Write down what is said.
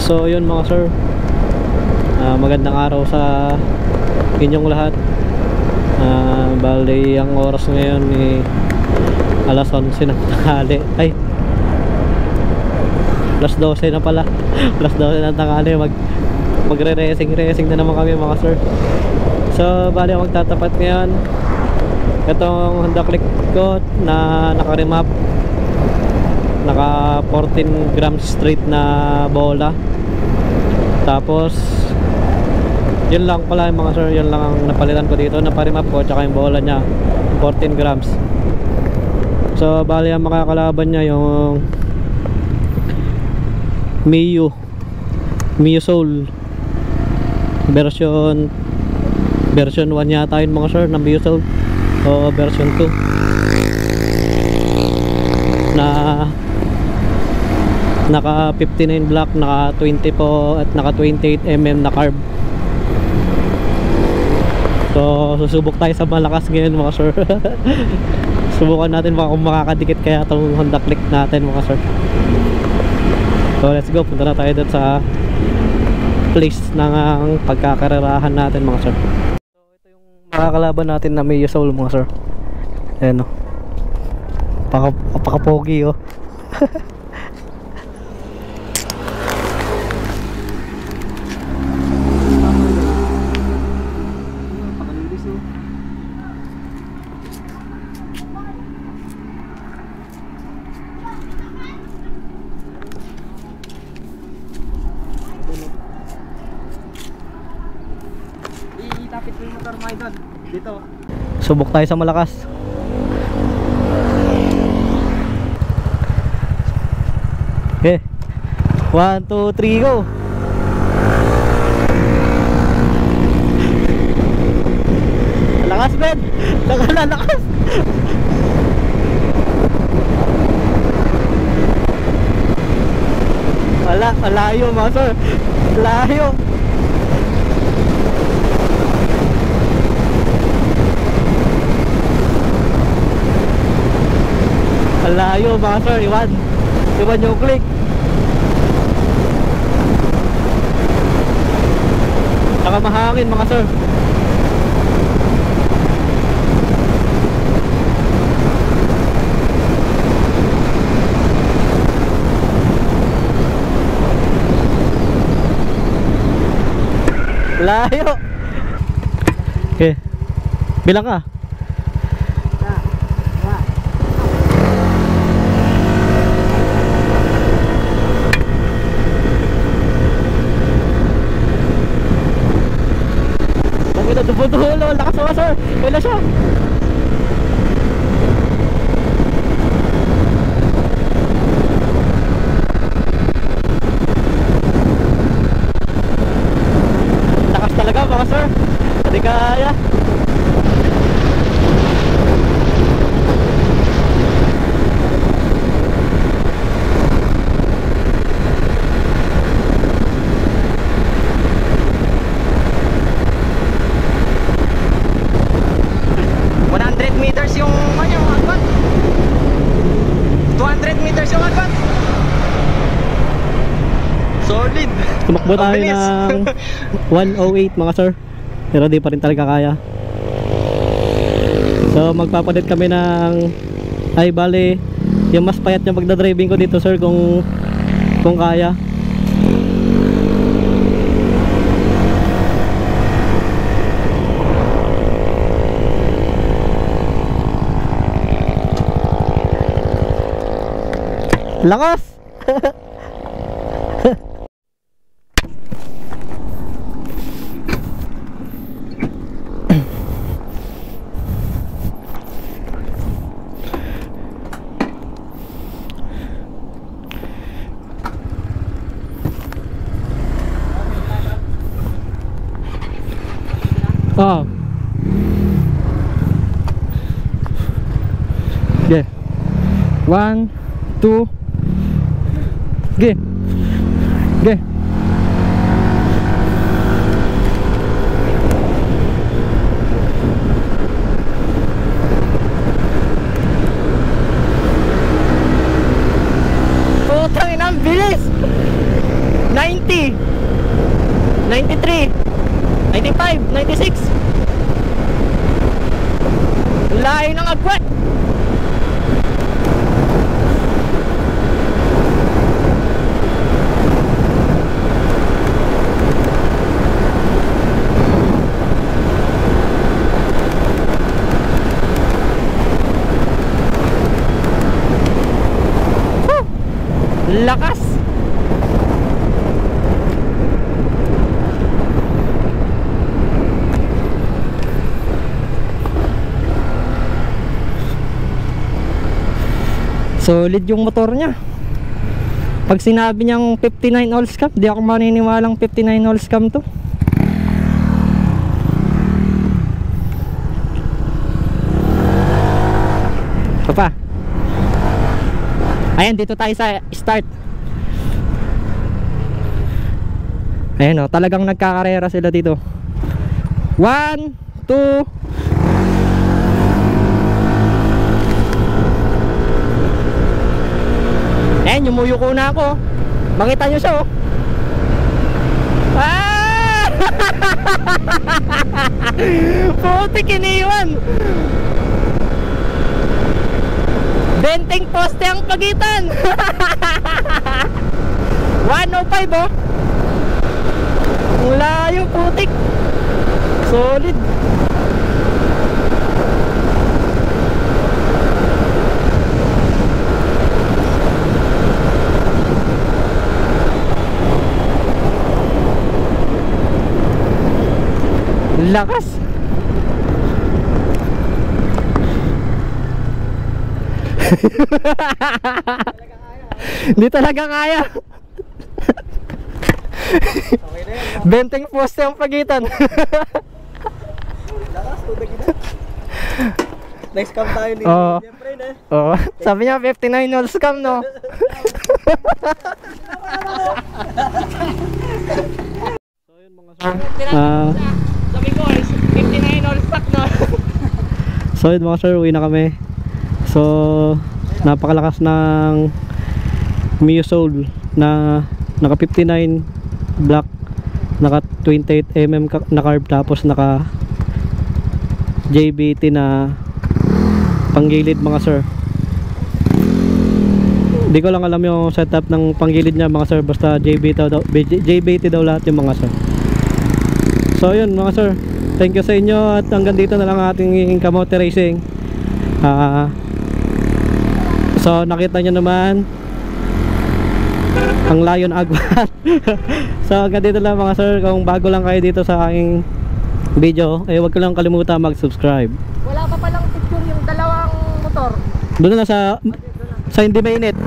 So yun mga sir, magandang araw sa inyong lahat. Bali ang oras ngayon alas 11 ng tanghali. Ay, alas 12 na pala. Alas 12 ng tanghali. Magre-racing na naman kami mga sir. So bali ang magtatapat ngayon, itong Honda Click ko na naka-remap, naka 14 grams straight na bola. Tapos yun lang pala mga sir, yun lang ang napalitan ko dito, napa-remap ko, tsaka yung bola nya 14 grams. So bali ang makakalaban nya yung Mio Soul version 1 yata yun mga sir, ng Mio Soul, o version 2 na naka 59 block, naka 20 po at naka 28mm na carb. So susubok tayo sa malakas ngayon mga sir. Subukan natin kung makakadikit kaya itong Honda Click natin mga sir. So let's go, punta na tayo dun sa place ng pagkakarerahan natin mga sir. So ito yung makakalaban natin na Mio Soul mga sir. Ayan o, pakapogi o. Itapit mo yung motor mo doon. Dito. Subok tayo sa malakas. Okay, 1, 2, 3, go. Lakas Ben, lakas. Wala, layo mga sir, layo. Layo mga sir, iwan yung click. Saka mahangin mga sir. Layo. Okay, bilang ka. Dulo, lakas mga sir. Wala siya. Lakas talaga mga sir. Hindi kaya. Solid. Tumakbo tayo ng 108 mga sir, pero di pa rin talaga kaya. So magpapalit kami ng, ay bale yung mas payat yung pagdadriving ko dito sir, kung kaya. Lakas. Oh. Okay. 1, 2. Okay. Okay. Putang ina, ang bilis. 90. 93, 95, 96. Layo ng agwat. Lakas. Solid yung motor niya. Pag sinabi niyang 59 all scam, di ako maniniwalang 59 all scam to. Papa. Ayan, dito tayo sa start. Ayan o, talagang nagkakarera sila dito. 1, 2. Ayan, yumuyuko na ako. Makita nyo siya oh. Ah! Putik, iniwan. Benteng poste ang pagitan. 105 oh. Ang layo, putik. Solid. Lakas. Hindi talaga kaya. Benteng poste ang pagitan. Lakas, tudag na. Next cam tayo ni Oo. Siyempre na. Oo. Sabi niya 59 all scam no. So yun mga sir. Sabi ko, 59 all stock na. So yun mga sir, uwi na kami. So napakalakas ng Mio Soul na naka 59 black, naka 28mm na carb, tapos naka JBT na panggilid mga sir. Hindi ko lang alam yung setup ng panggilid niya mga sir, basta JBT daw lahat yung mga sir. So yun mga sir, thank you sa inyo at hanggang dito na lang ating kamote racing. So nakita nyo naman ang Lion Agwat. So hanggang dito lang mga sir. Kung bago lang kayo dito sa aking video, eh huwag ko lang kalimutan mag-subscribe. Wala pa palang picture yung dalawang motor. Doon na sa hindi mainit.